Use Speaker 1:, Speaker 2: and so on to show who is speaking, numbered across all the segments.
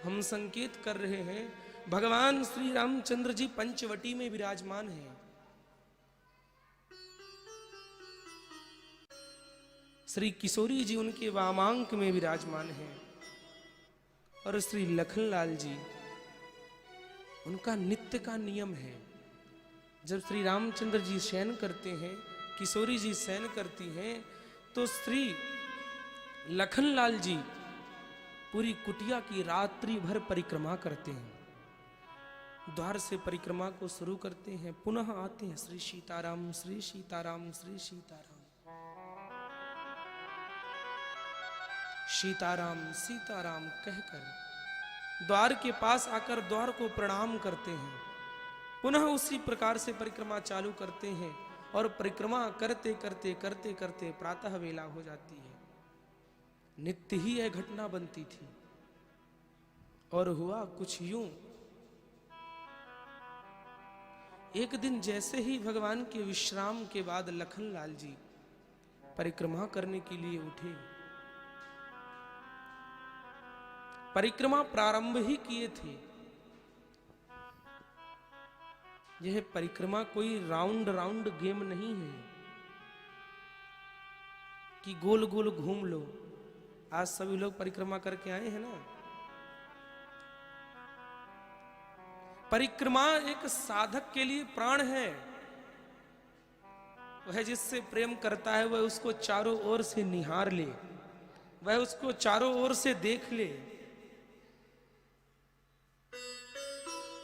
Speaker 1: हम संकेत कर रहे हैं भगवान श्री रामचंद्र जी पंचवटी में विराजमान हैं। श्री किशोरी जी उनके वामांक में विराजमान हैं और श्री लखनलाल जी उनका नित्य का नियम है, जब श्री रामचंद्र जी शयन करते हैं, किशोरी जी शयन करती हैं, तो श्री लखनलाल जी पूरी कुटिया की रात्रि भर परिक्रमा करते हैं। द्वार से परिक्रमा को शुरू करते हैं, पुनः आते हैं श्री सीताराम श्री सीताराम श्री सीताराम, सीताराम सीताराम कहकर द्वार के पास आकर द्वार को प्रणाम करते हैं। पुनः उसी प्रकार से परिक्रमा चालू करते हैं और परिक्रमा करते करते करते करते प्रातः वेला हो जाती है। नित्य ही यह घटना बनती थी और हुआ कुछ यूं। एक दिन जैसे ही भगवान के विश्राम के बाद लखनलाल जी परिक्रमा करने के लिए उठे, परिक्रमा प्रारंभ ही किए थे। यह परिक्रमा कोई राउंड राउंड गेम नहीं है कि गोल गोल घूम लो। आज सभी लोग परिक्रमा करके आए हैं ना। परिक्रमा एक साधक के लिए प्राण है। वह जिससे प्रेम करता है वह उसको चारों ओर से निहार ले, वह उसको चारों ओर से देख ले।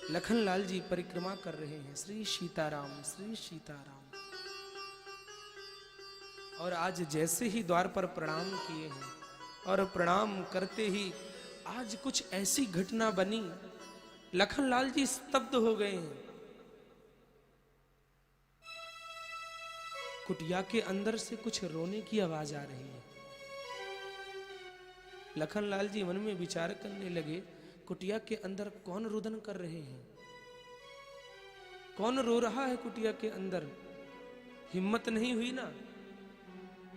Speaker 1: लखनलाल जी परिक्रमा कर रहे हैं, श्री सीताराम श्री सीताराम। और आज जैसे ही द्वार पर प्रणाम किए हैं और प्रणाम करते ही आज कुछ ऐसी घटना बनी, लखनलाल जी स्तब्ध हो गए हैं। कुटिया के अंदर से कुछ रोने की आवाज आ रही है। लखनलाल जी मन में विचार करने लगे, कुटिया के अंदर कौन रुदन कर रहे हैं, कौन रो रहा है कुटिया के अंदर। हिम्मत नहीं हुई ना,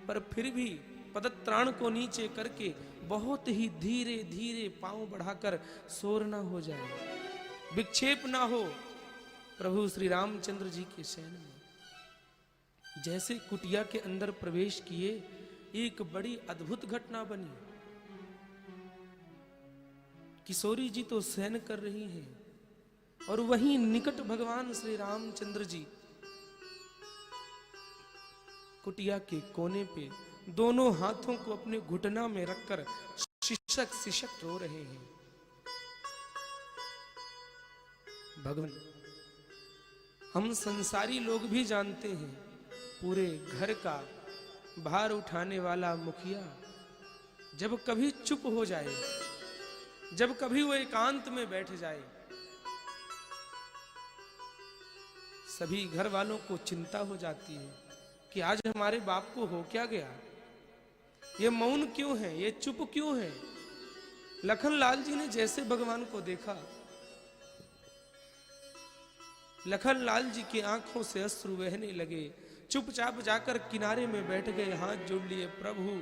Speaker 1: पर फिर भी पदत्राण को नीचे करके बहुत ही धीरे धीरे पांव बढ़ाकर शोर ना हो जाए, विक्षेप ना हो प्रभु श्री रामचंद्र जी के शयन में। जैसे कुटिया के अंदर प्रवेश किए, एक बड़ी अद्भुत घटना बनी। किशोरी जी तो शयन कर रही हैं और वहीं निकट भगवान श्री रामचंद्र जी कुटिया के कोने पे दोनों हाथों को अपने घुटना में रखकर शिशक शिशक रो रहे हैं। भगवान, हम संसारी लोग भी जानते हैं, पूरे घर का भार उठाने वाला मुखिया जब कभी चुप हो जाए, जब कभी वो एकांत में बैठ जाए, सभी घर वालों को चिंता हो जाती है कि आज हमारे बाप को हो क्या गया, ये मौन क्यों है, ये चुप क्यों है। लखनलाल जी ने जैसे भगवान को देखा, लखनलाल जी की आंखों से अश्रु बहने लगे। चुपचाप जाकर किनारे में बैठ गए, हाथ जोड़ लिए, प्रभु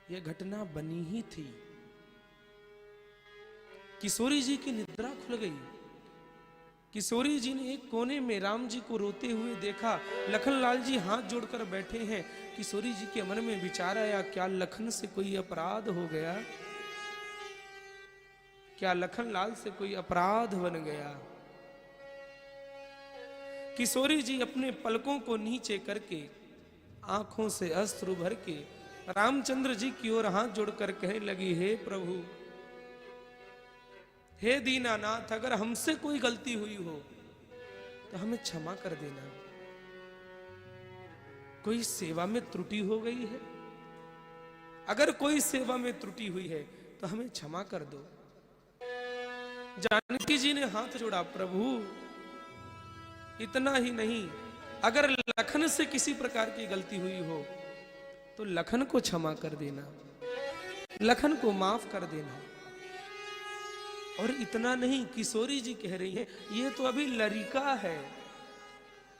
Speaker 1: यह घटना बनी ही थी। किशोरी जी की निद्रा खुल गई। किशोरी जी ने एक कोने में राम जी को रोते हुए देखा, लखनलाल जी हाथ जोड़कर बैठे हैं। किशोरी जी के मन में विचार आया, क्या लखन से कोई अपराध हो गया, क्या लखनलाल से कोई अपराध बन गया। किशोरी जी अपने पलकों को नीचे करके आंखों से अश्रु भर के रामचंद्र जी की ओर हाथ जोड़कर कहने लगी, हे प्रभु, हे दीनानाथ, अगर हमसे कोई गलती हुई हो तो हमें क्षमा कर देना। कोई सेवा में त्रुटि हो गई है, अगर कोई सेवा में त्रुटि हुई है तो हमें क्षमा कर दो। जानकी जी ने हाथ जोड़ा, प्रभु इतना ही नहीं, अगर लखन से किसी प्रकार की गलती हुई हो तो लखन को क्षमा कर देना, लखन को माफ कर देना। और इतना नहीं, किशोरी जी कह रही है, ये तो अभी लड़का है,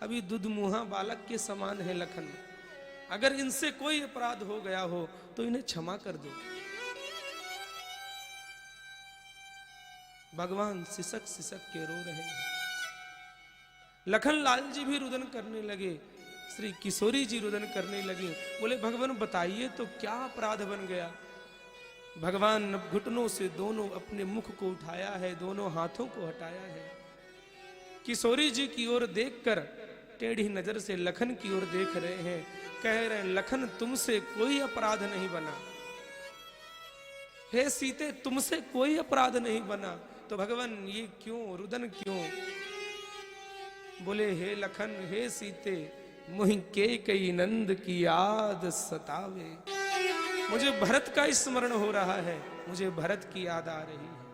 Speaker 1: अभी दुधमुहा बालक के समान है लखन, अगर इनसे कोई अपराध हो गया हो तो इन्हें क्षमा कर दो। भगवान सिसक सिसक के रो रहे हैं। लखनलाल जी भी रुदन करने लगे, श्री किशोरी जी रुदन करने लगे। बोले भगवान बताइए तो क्या अपराध बन गया। भगवान घुटनों से दोनों अपने मुख को उठाया है, दोनों हाथों को हटाया है। किशोरी जी की ओर देखकर टेढ़ी नजर से लखन की ओर देख रहे हैं, कह रहे हैं लखन तुमसे कोई अपराध नहीं बना, हे सीते तुमसे कोई अपराध नहीं बना, तो भगवान ये क्यों रुदन क्यों। बोले हे लखन हे सीते मुहि के कई नंद की याद सतावे, मुझे भरत का स्मरण हो रहा है, मुझे भरत की याद आ रही है।